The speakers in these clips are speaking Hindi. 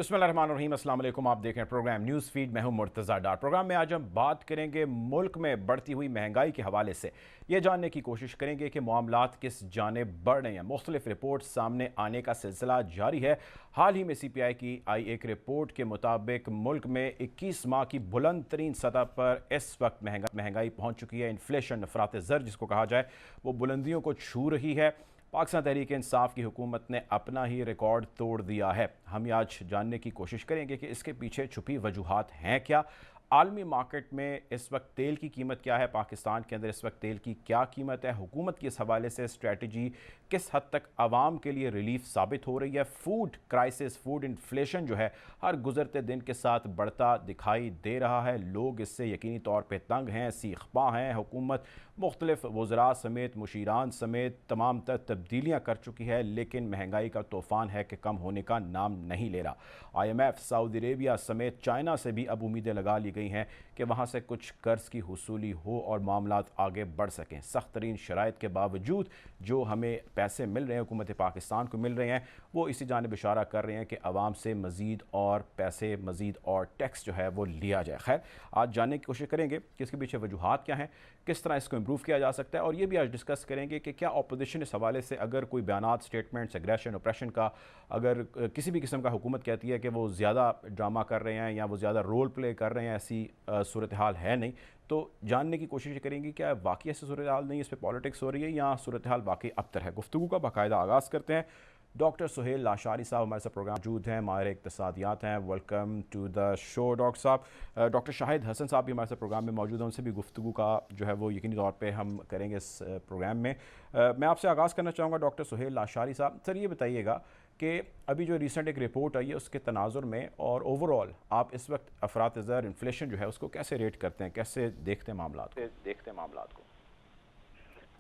बिस्मिल्लाहिर्रहमानिर्रहीम, अस्सलाम वालेकुम। आप देख रहे हैं प्रोग्राम न्यूज़ फीड। मैं हूं मुर्तज़ा डार। प्रोग्राम में आज हम बात करेंगे मुल्क में बढ़ती हुई महंगाई के हवाले से। ये जानने की कोशिश करेंगे कि मामलात किस जानिब बढ़ रहे हैं। मुख्तलिफ रिपोर्ट सामने आने का सिलसिला जारी है। हाल ही में CPI की आई एक रिपोर्ट के मुताबिक मुल्क में 21 माह की बुलंद तरीन सतह पर इस वक्त महंगाई पहुँच चुकी है। इन्फ्लेशन, अफरात ज़र जिसको कहा जाए, वो बुलंदियों को छू रही है। पाकिस्तान तहरीक इंसाफ की हुकूमत ने अपना ही रिकॉर्ड तोड़ दिया है। हम आज जानने की कोशिश करेंगे कि इसके पीछे छुपी वजूहात हैं क्या। आलमी मार्केट में इस वक्त तेल की कीमत क्या है, पाकिस्तान के अंदर इस वक्त तेल की क्या कीमत है, हुकूमत की इस हवाले से स्ट्रेटजी किस हद तक आवाम के लिए रिलीफ साबित हो रही है। फूड क्राइसिस, फूड इन्फ्लेशन जो है हर गुजरते दिन के साथ बढ़ता दिखाई दे रहा है। लोग इससे यकीनी तौर पर तंग हैं, सीखपा हैं। हुकूमत मुख्तलिफ वज़रा समेत, मुशीरान समेत तमाम तर तब्दीलियाँ कर चुकी है, लेकिन महंगाई का तूफ़ान है कि कम होने का नाम नहीं ले रहा। IMF, सऊदी अरेबिया समेत चाइना से भी अब उम्मीदें लगा ली गई हैं कि वहाँ से कुछ कर्ज की हुसूली हो और मामलात आगे बढ़ सकें। सख्त तरीन शराइत के बावजूद जो हमें पैसे मिल रहे हैं, हुकूमत पाकिस्तान को मिल रहे हैं, वो इसी जानिब इशारा कर रहे हैं कि आवाम से मज़ीद और पैसे, मज़ीद और टैक्स जो है वो लिया जाए। खैर, आज जानने की कोशिश करेंगे कि इसके पीछे वजूहात क्या हैं, किस तरह इसको इम्प्रूव किया जा सकता है, और ये भी आज डिस्कस करेंगे कि क्या अपोजिशन इस हवाले से अगर कोई बयानात, स्टेटमेंट्स, एग्रेशन, ऑपरेशन का अगर किसी भी किस्म का हुकूमत कहती है कि वो ज़्यादा ड्रामा कर रहे हैं या वो ज़्यादा रोल प्ले कर रहे हैं, ऐसी सूरत हाल है नहीं। तो जानने की कोशिश करेंगे क्या वाकई ऐसी सूरत हाल नहीं, इस पर पॉलिटिक्स हो रही है या सूरत हाल वाकई अबतर है। गुफ्तगू का बाकायदा आगाज़ करते हैं। डॉक्टर सुहेल लाशारी साहब हमारे साथ प्रोग्राम मौजूद हैं, माहिर इक़्तिसादियात हैं। Welcome to the show doctor साहब। डॉक्टर शाहिद हसन साहब भी हमारे साथ प्रोग्राम में मौजूद हैं, उनसे भी गुफ्तगू का जो है वो यकीनी तौर पे हम करेंगे इस प्रोग्राम में। मैं आपसे आगाज़ करना चाहूँगा डॉक्टर सुहेल लाशारी साहब। सर, ये बताइएगा कि अभी जो रिसेंट एक रिपोर्ट आई है उसके तनाजुर में और ओवरऑल आप इस वक्त अफरात ज़र, इन्फ्लेशन जो है उसको कैसे रेट करते हैं, कैसे देखते हैं मामलात को?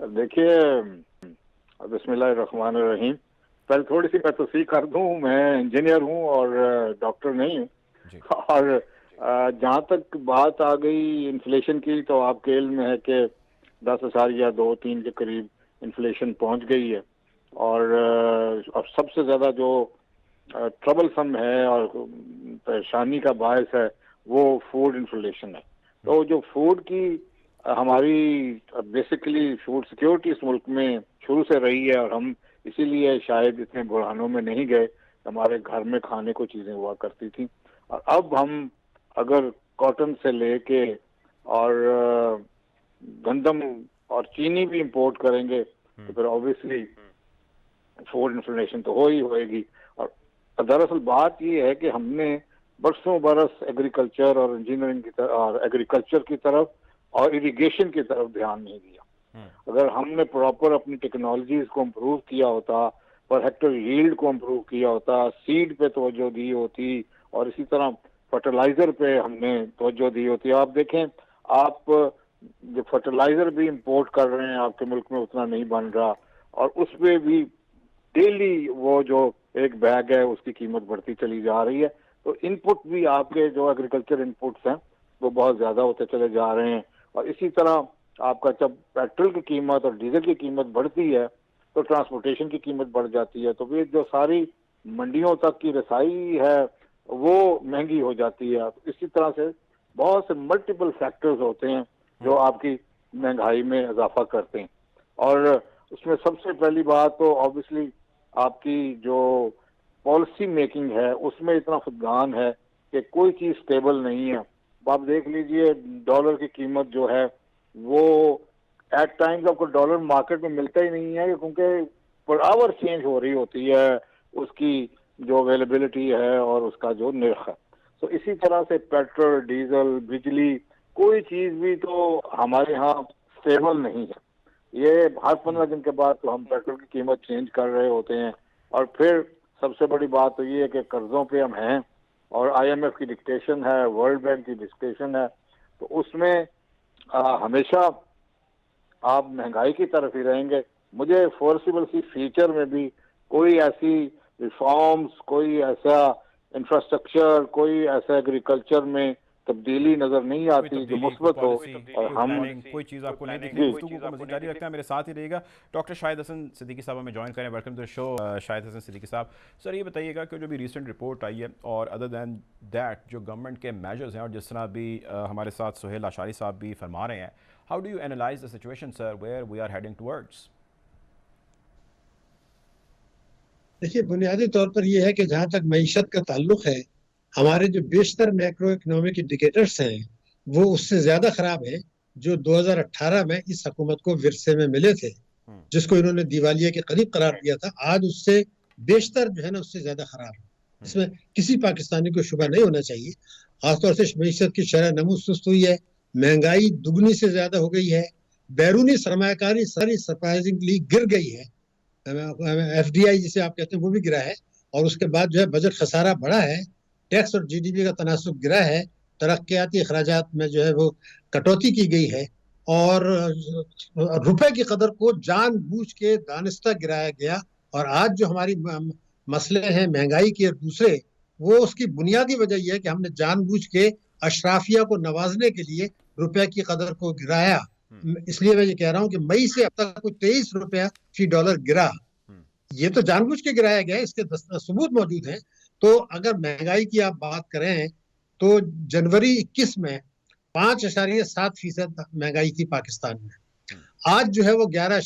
देखिए, बिस्मिल्लाहिर्रहमानिर्रहीम। पहले थोड़ी सी मैं तस्दीक कर दूं, मैं इंजीनियर हूं और डॉक्टर नहीं हूं। और जहां तक बात आ गई इन्फ्लेशन की, तो आपके इल्म में है कि 10,000 या 2-3 के करीब इन्फ्लेशन पहुंच गई है। और अब सबसे ज्यादा जो ट्रबलसम है और परेशानी का बायस है वो फूड इन्फ्लेशन है। तो जो फूड की हमारी बेसिकली फूड सिक्योरिटी इस मुल्क में शुरू से रही है, और हम इसीलिए शायद इतने बुढ़ानों में नहीं गए। हमारे घर में खाने को चीजें हुआ करती थी, और अब हम अगर कॉटन से लेके और गंदम और चीनी भी इंपोर्ट करेंगे तो फिर ऑब्वियसली फूड इन्फ्लेशन तो हो ही होएगी। और दरअसल बात ये है कि हमने बरसों बरस एग्रीकल्चर और इंजीनियरिंग की तरफ और एग्रीकल्चर की तरफ और इरिगेशन की तरफ ध्यान नहीं दिया। अगर हमने प्रॉपर अपनी टेक्नोलॉजीज को इम्प्रूव किया होता, पर हेक्टर यील्ड को इम्प्रूव किया होता, सीड पे तवज्जो दी होती, और इसी तरह फर्टिलाइजर पे हमने तवज्जो दी होती। आप देखें, आप जो फर्टिलाइजर भी इंपोर्ट कर रहे हैं आपके मुल्क में उतना नहीं बन रहा, और उस पर भी डेली वो जो एक बैग है उसकी कीमत बढ़ती चली जा रही है। तो इनपुट भी आपके जो एग्रीकल्चर इनपुट्स हैं वो बहुत ज्यादा होते चले जा रहे हैं। और इसी तरह आपका जब पेट्रोल की कीमत और डीजल की कीमत बढ़ती है तो ट्रांसपोर्टेशन की कीमत बढ़ जाती है, तो फिर जो सारी मंडियों तक की रसाई है वो महंगी हो जाती है। इसी तरह से बहुत से मल्टीपल फैक्टर्स होते हैं जो आपकी महंगाई में इजाफा करते हैं। और उसमें सबसे पहली बात तो ऑब्वियसली आपकी जो पॉलिसी मेकिंग है उसमें इतना फुकदान है कि कोई चीज स्टेबल नहीं है। आप देख लीजिए, डॉलर की कीमत जो है वो एट टाइम्स आपको डॉलर मार्केट में मिलता ही नहीं है, क्योंकि पर आवर चेंज हो रही होती है उसकी जो अवेलेबिलिटी है और उसका जो निर्ख है। तो इसी तरह से पेट्रोल, डीजल, बिजली, कोई चीज भी तो हमारे यहाँ स्टेबल नहीं है। ये हर 15 दिन के बाद तो हम पेट्रोल की कीमत चेंज कर रहे होते हैं। और फिर सबसे बड़ी बात तो ये है कि कर्जों पे हम हैं, और IMF की डिक्टेशन है, वर्ल्ड बैंक की डिक्टेशन है, तो उसमें हमेशा आप महंगाई की तरफ ही रहेंगे। मुझे फोर्सिबल सी फ्यूचर में भी कोई ऐसी रिफॉर्म्स, कोई ऐसा इंफ्रास्ट्रक्चर, कोई ऐसा एग्रीकल्चर में तब्दीली नजर नहीं आती जो मुस्बत हो, और हम कोई चीज़ आपको नहीं दिखी। जी गुफ्तगू को मज़ीद जारी रखते हैं, मेरे साथ ही रहेगा डॉक्टर शाहिद हसन सिद्दीकी साहब हमें ज्वाइन करें। Welcome to the show Shahid Hasan Siddiqui साहब। सर ये बताइएगा कि जो भी रिसेंट रिपोर्ट आई है, और अदर दैन दैट जो गवर्नमेंट के मेजर्स हैं, और जिस तरह अभी हमारे साथ सुहेल आशारी साहब भी फरमा रहे हैं, how do you analyse the situation sir where we are heading towards? देखिए, बुनियादी तौर पर यह है कि जहां तक मईशत का ताल्लुक है, हमारे जो बेशतर मैक्रो इकोनॉमिक इंडिकेटर्स हैं वो उससे ज्यादा खराब है जो 2018 में इस हुकूमत को विरसे में मिले थे, जिसको इन्होंने दिवालिया के करीब करार दिया था। आज उससे बेशतर जो है ना, उससे ज्यादा खराब है। इसमें किसी पाकिस्तानी को शुबा नहीं होना चाहिए। खासतौर से मईशत की शरह नमू सुस्त हुई है, महंगाई दुगनी से ज्यादा हो गई है, बैरूनी सरमायाकारी सारी सरप्राइजिंगली गिर गई है, FDI जिसे आप कहते हैं वो भी गिरा है, और उसके बाद जो है बजट खसारा बढ़ा है, टैक्स और GDP का तनासुब गिरा है, तरक्याती अखराजात में जो है वो कटौती की गई है, और रुपए की कदर को जानबूझ के दानिस्ता गिराया गया। और आज जो हमारी मसले हैं महंगाई के दूसरे, वो उसकी बुनियादी वजह यह है कि हमने जानबूझ के अशराफिया को नवाजने के लिए रुपए की कदर को गिराया। इसलिए मैं ये कह रहा हूँ कि मई से अब तक कोई 23 रुपया फी डॉलर गिरा, ये तो जानबूझ के गिराया गया है, इसके सबूत मौजूद हैं। तो अगर महंगाई की आप बात करें तो जनवरी 21 में 5.7% महंगाई थी पाकिस्तान में, आज जो है वो 11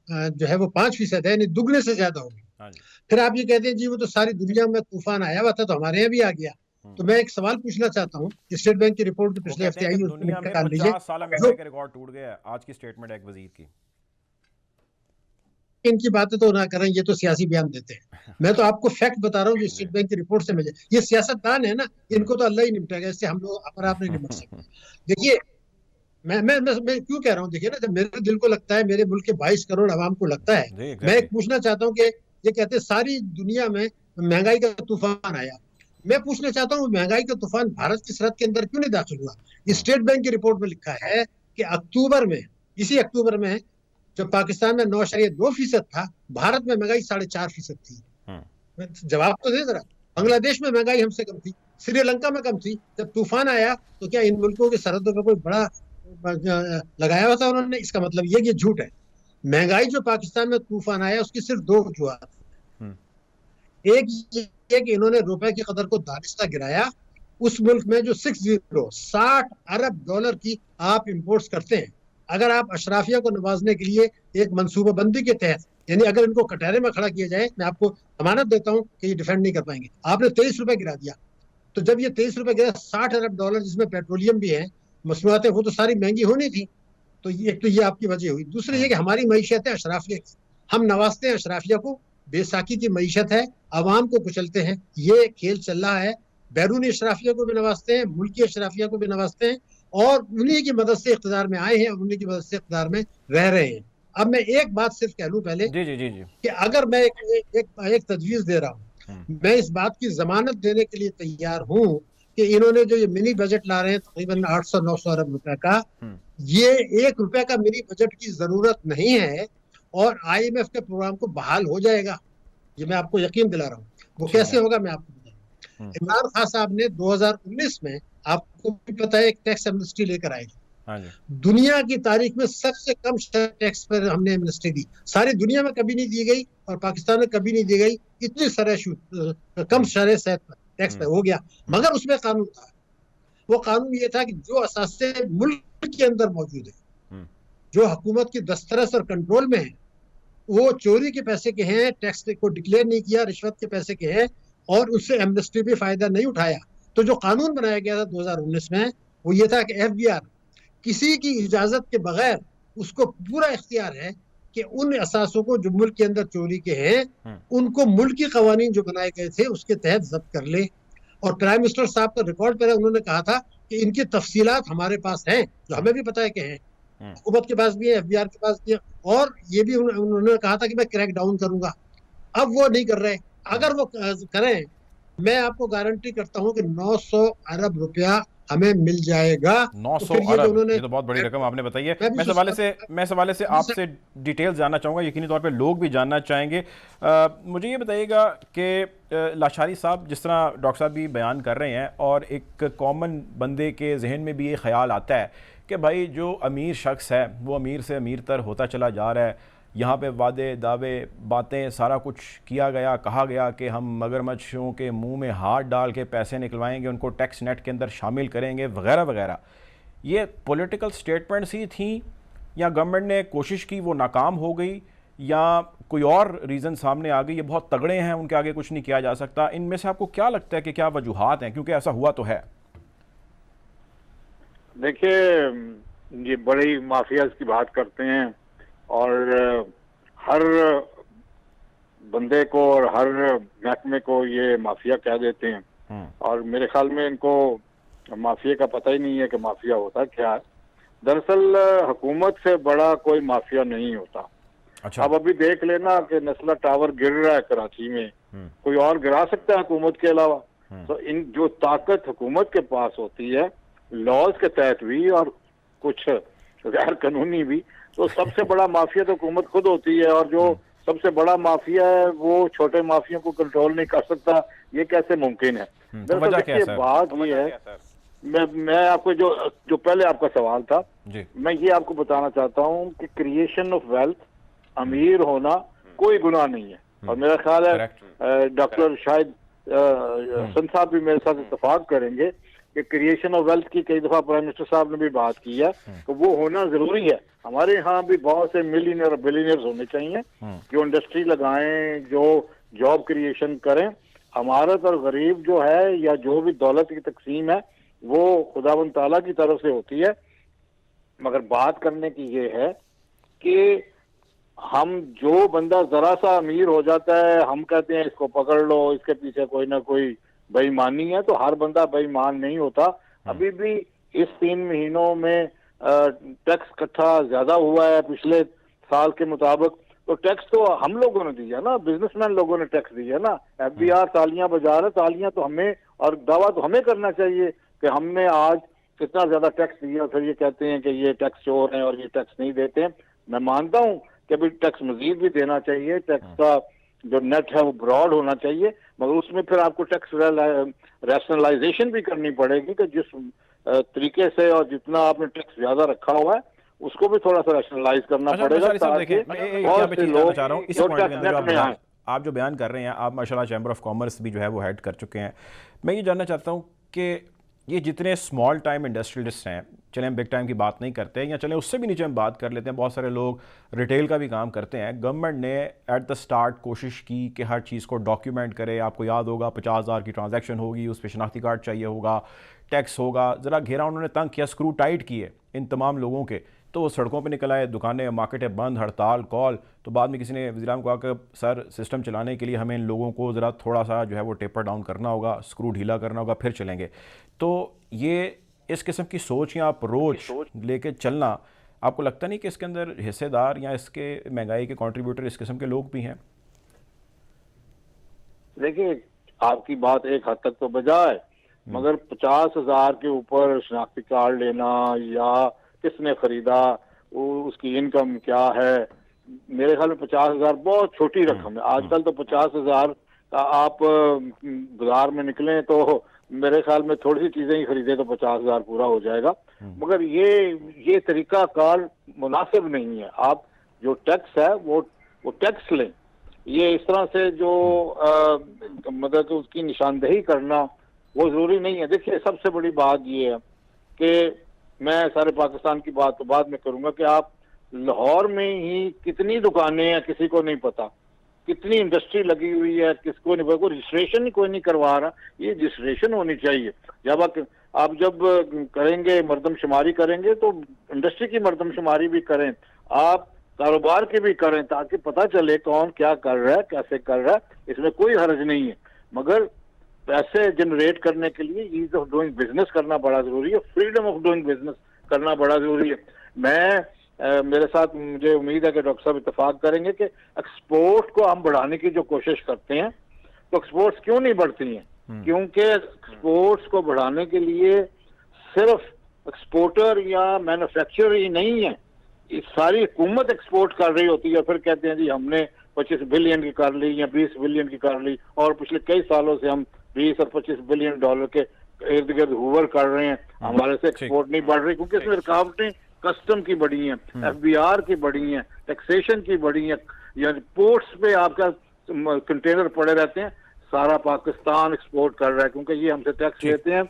जो है वो 5% है, यानी दुगने से ज्यादा हो गई। फिर आप ये कहते हैं जी वो तो सारी दुनिया में तूफान आया हुआ था तो हमारे यहाँ भी आ गया। तो मैं एक सवाल पूछना चाहता हूँ, स्टेट बैंक की रिपोर्ट जो पिछले हफ्ते आई उसमें निकाल लीजिए, 50 साल महंगाई का रिकॉर्ड टूट गया है, आज की स्टेटमेंट है एक वजीर की। इनकी बातें तो ना करें, ये तो सियासी बयान देते हैं। मैं तो आपको फैक्ट बता रहा हूँ जो स्टेट बैंक की रिपोर्ट से मिले। ये सियासतदान है ना, इनको तो अल्लाह ही निपटेगा, इससे हम लोग अपने आप नहीं निपट सकते। देखिए मैं क्यों कह रहा हूँ, देखिए ना, जब मेरे दिल को लगता है, मेरे मुल्क के 22 करोड़ आवाम को लगता है, मैं एक पूछना चाहता हूँ कि ये कहते हैं सारी दुनिया में महंगाई का तूफान आया, मैं पूछना चाहता हूँ महंगाई का तूफान भारत की सरहद के अंदर क्यों नहीं दाखिल हुआ? स्टेट बैंक की रिपोर्ट में लिखा है कि अक्टूबर में, इसी अक्टूबर में, जब पाकिस्तान में 9.2% था, भारत में महंगाई 4.5% थी। जवाब तो दे जरा। बांग्लादेश में महंगाई हमसे कम थी, श्रीलंका में कम थी। जब तूफान आया तो क्या इन मुल्कों की सरहदों पर कोई बड़ा लगाया हुआ था उन्होंने? इसका मतलब ये झूठ है। महंगाई जो पाकिस्तान में तूफान आया उसकी सिर्फ दो वजूहत, एक ये कि इन्होंने रुपए की कदर को दानिस्ता गिराया। उस मुल्क में जो 60 अरब डॉलर की आप इंपोर्ट्स करते हैं, अगर आप अशराफिया को नवाजने के लिए एक मनसूबाबंदी के तहत, यानी अगर इनको कटहरे में खड़ा किया जाए, मैं आपको अमानत देता हूं कि ये डिफेंड नहीं कर पाएंगे। आपने 23 रुपए गिरा दिया, तो जब ये 23 रुपए गिरा, 60 अरब डॉलर जिसमें पेट्रोलियम भी है, मसनूआतें, वो तो सारी महंगी होनी थी। तो ये आपकी वजह हुई। दूसरी ये कि हमारी मईशत है अशराफिया की, हम नवाजते हैं अशराफिया को, बेसाखी की मईशत है, आवाम को कुचलते हैं, ये खेल चल रहा है। बैरूनी अशराफिया को भी नवाजते हैं, मुल्की अशराफिया को भी नवाजते हैं, और उन्हीं की मदद से इख्तिदार में आए हैं और उन्हीं की मदद से इख्तिदार में रह रहे हैं। अब मैं एक बात सिर्फ कह लूं पहले, जी कि अगर मैं एक तजवीज दे रहा हूँ, मैं इस बात की जमानत देने के लिए तैयार हूँ कि इन्होंने जो ये मिनी बजट ला रहे हैं तकरीबन 800-900 अरब रुपए का, ये 1 रुपए का मिनी बजट की जरूरत नहीं है, और IMF के प्रोग्राम को बहाल हो जाएगा, ये मैं आपको यकीन दिला रहा हूँ। वो कैसे होगा मैं आपको बताऊँ। इमरान खान साहब ने 2019 में, आपको भी पता है, एक टैक्स एमनेस्टी लेकर आए। दुनिया की तारीख में सबसे कम टैक्स पर हमने एमनेस्टी दी, सारी दुनिया में कभी नहीं दी गई और पाकिस्तान में कभी नहीं दी गई, इतनी कम शरह टैक्स पर हो गया। मगर उसमें कानून था, वो कानून ये था कि जो असासे मुल्क के अंदर मौजूद है, जो हुकूमत की दस्तरस और कंट्रोल में है, वो चोरी के पैसे के हैं, टैक्स को डिक्लेयर नहीं किया, रिश्वत के पैसे के हैं, और उससे एमनेस्टी भी फायदा नहीं उठाया। तो जो कानून बनाया गया था 2019 में, वो ये था कि FBR किसी की इजाजत के बगैर उसको पूरा इख्तियार है कि उन असासों को जो मुल्क के अंदर चोरी के हैं, उनको मुल्की कवानीन जो बनाए गए थे उसके तहत जब्त कर ले। और प्राइम मिनिस्टर साहब का रिकॉर्ड पर है, उन्होंने कहा था कि इनकी तफसीलात हमारे पास हैं, जो हमें भी पता है कि हैं, हुकूमत के पास भी है, FBR के पास भी है, और ये भी उन्होंने कहा था कि मैं क्रैक डाउन करूंगा। अब वो नहीं कर रहे। अगर वो करें, मैं आपको गारंटी करता हूं कि 900 अरब रुपया हमें मिल जाएगा। तो 900 फिर ये जो अरब, उन्होंने, ये तो बहुत बड़ी रकम आपने बताई है। मैं भी मैं सोचता सवाले से हूँ आपसे डिटेल जानना चाहूँगा, यकीनी तौर पे लोग भी जानना चाहेंगे। मुझे ये बताइएगा कि लाशारी साहब, जिस तरह डॉक्टर साहब भी बयान कर रहे हैं और एक कॉमन बंदे के जहन में भी ये ख्याल आता है कि भाई जो अमीर शख्स है वो अमीर से अमीर तर होता चला जा रहा है, यहाँ पे वादे दावे बातें सारा कुछ किया गया, कहा गया कि हम मगरमच्छों के मुंह में हाथ डाल के पैसे निकलवाएंगे, उनको टैक्स नेट के अंदर शामिल करेंगे वगैरह वगैरह। ये पॉलिटिकल स्टेटमेंट्स ही थी या गवर्नमेंट ने कोशिश की वो नाकाम हो गई या कोई और रीज़न सामने आ गई? ये बहुत तगड़े हैं, उनके आगे कुछ नहीं किया जा सकता। इनमें से आपको क्या लगता है कि क्या वजूहात हैं, क्योंकि ऐसा हुआ तो है? देखिए, ये बड़ी माफियाज की बात करते हैं और हर बंदे को और हर महकमे को ये माफिया कह देते हैं और मेरे ख्याल में इनको माफिया का पता ही नहीं है कि माफिया होता क्या है। दरअसल हुकूमत से बड़ा कोई माफिया नहीं होता। अच्छा। अब अभी देख लेना कि नस्ला टावर गिर रहा है कराची में, कोई और गिरा सकता है हुकूमत के अलावा? तो इन जो ताकत हुकूमत के पास होती है लॉज के तहत भी और कुछ गैर कानूनी भी, तो सबसे बड़ा माफिया तो हुकूमत खुद होती है। और जो सबसे बड़ा माफिया है वो छोटे माफिया को कंट्रोल नहीं कर सकता, ये कैसे मुमकिन है? दरअसल देखिए बात ये है, मैं आपको जो पहले आपका सवाल था जी, मैं ये आपको बताना चाहता हूँ कि क्रिएशन ऑफ वेल्थ, अमीर होना कोई गुनाह नहीं है। और मेरा ख्याल है डॉक्टर शायद हसन साहब भी मेरे साथ इत्तेफाक करेंगे कि क्रिएशन ऑफ वेल्थ की कई दफा प्राइम मिनिस्टर साहब ने भी बात की है, तो वो होना जरूरी है। हमारे यहाँ भी बहुत से मिलियनर और बिलियनर्स होने चाहिए जो इंडस्ट्री लगाएं, जो जॉब क्रिएशन करें। अमारत और गरीब जो है या जो भी दौलत की तकसीम है वो खुदावंद ताला की तरफ से होती है। मगर बात करने की ये है कि हम जो बंदा जरा सा अमीर हो जाता है हम कहते हैं इसको पकड़ लो, इसके पीछे कोई ना कोई बेईमानी है। तो हर बंदा बेईमान नहीं होता। अभी भी इस 3 महीनों में टैक्स इकट्ठा ज्यादा हुआ है पिछले साल के मुताबिक। तो टैक्स तो हम लोगों ने दिया ना, बिजनेसमैन लोगों ने टैक्स दिया ना। FBR तालियां बजा रहे, तालियां तो हमें और दावा तो हमें करना चाहिए कि हमने आज कितना ज्यादा टैक्स दिया। फिर ये कहते हैं कि ये टैक्स चोर हैं और ये टैक्स नहीं देते हैं। मैं मानता हूं कि अभी टैक्स मजीद भी देना चाहिए, टैक्स का जो नेट है वो ब्रॉड होना चाहिए, मगर उसमें फिर आपको टैक्स रैशनलाइजेशन भी करनी पड़ेगी कि जिस तरीके से और जितना आपने टैक्स ज्यादा रखा हुआ है उसको भी थोड़ा सा रैशनलाइज करना पड़ेगा ताकि बहुत से लोग जो टैक्स नेट में आए। आप जो बयान कर रहे हैं, आप माशाल्लाह चैम्बर ऑफ कॉमर्स भी जो है वो हेड कर चुके हैं। मैं ये जानना चाहता हूँ कि ये जितने स्मॉल टाइम इंडस्ट्रियलिस्ट हैं, चलें हम बिग टाइम की बात नहीं करते या चलें उससे भी नीचे हम बात कर लेते हैं, बहुत सारे लोग रिटेल का भी काम करते हैं। गवर्नमेंट ने एट द स्टार्ट कोशिश की कि हर चीज़ को डॉक्यूमेंट करे। आपको याद होगा 50,000 की ट्रांजैक्शन होगी, उस पर शनाख्ती कार्ड चाहिए होगा, टैक्स होगा। ज़रा घेरा उन्होंने तंग किया, स्क्रू टाइट किए इन तमाम लोगों के, तो वो सड़कों पे निकल आए, दुकानें मार्केटें बंद, हड़ताल कॉल। तो बाद में किसी ने वज़ीर-ए-आज़म को कहा कि सर सिस्टम चलाने के लिए हमें इन लोगों को ज़रा थोड़ा सा जो है वो टेपर डाउन करना होगा, स्क्रू ढीला करना होगा, फिर चलेंगे। तो ये इस किस्म की सोच या अप्रोच लेके चलना, आपको लगता नहीं कि इसके अंदर हिस्सेदार या इसके महंगाई के कंट्रीब्यूटर इस किस्म के लोग भी हैं? देखिए आपकी बात एक हद तक तो बजाय, मगर 50,000 के ऊपर शनाख्ती कार्ड लेना या किसने खरीदा, उसकी इनकम क्या है, मेरे ख्याल में 50,000 बहुत छोटी रकम है। आजकल तो 50,000 का आप बाजार में निकलें तो मेरे ख्याल में थोड़ी सी चीजें ही खरीदे तो 50,000 पूरा हो जाएगा। मगर ये तरीका कार मुनासिब नहीं है। आप जो टैक्स है वो टैक्स लें। ये इस तरह से जो मतलब उसकी निशानदेही करना वो जरूरी नहीं है। देखिए सबसे बड़ी बात ये है कि मैं सारे पाकिस्तान की बात तो बाद में करूंगा कि आप लाहौर में ही कितनी दुकानें हैं किसी को नहीं पता, कितनी इंडस्ट्री लगी हुई है किसको नहीं पता, कोई रजिस्ट्रेशन ही कोई नहीं करवा रहा। ये रजिस्ट्रेशन होनी चाहिए। जब आप जब करेंगे मर्दमशुमारी करेंगे तो इंडस्ट्री की मर्दमशुमारी भी करें, आप कारोबार की भी करें, ताकि पता चले कौन क्या कर रहा है, कैसे कर रहा है। इसमें कोई हर्ज नहीं है, मगर पैसे जनरेट करने के लिए ईज ऑफ डूइंग बिजनेस करना बड़ा जरूरी है, फ्रीडम ऑफ डूइंग बिजनेस करना बड़ा जरूरी है। मेरे साथ मुझे उम्मीद है कि डॉक्टर साहब इत्तेफाक करेंगे कि एक्सपोर्ट को हम बढ़ाने की जो कोशिश करते हैं तो एक्सपोर्ट्स क्यों नहीं बढ़ती हैं? क्योंकि एक्सपोर्ट्स को बढ़ाने के लिए सिर्फ एक्सपोर्टर या मैन्युफैक्चरर ही नहीं है, ये सारी हुकूमत एक्सपोर्ट कर रही होती है। फिर कहते हैं जी हमने 25 बिलियन की कर ली या 20 बिलियन की कर ली, और पिछले कई सालों से हम 20 और 25 बिलियन डॉलर के इर्द गिर्द हुवर कर रहे हैं, हमारे से एक्सपोर्ट नहीं बढ़ रही क्योंकि इसमें रुकावटें कस्टम की बढ़ी हैं, FBR की बढ़ी हैं, टैक्सेशन की बढ़ी हैं, या पोर्ट्स पे आपका कंटेनर पड़े रहते हैं। सारा पाकिस्तान एक्सपोर्ट कर रहा है क्योंकि ये हमसे टैक्स लेते हैं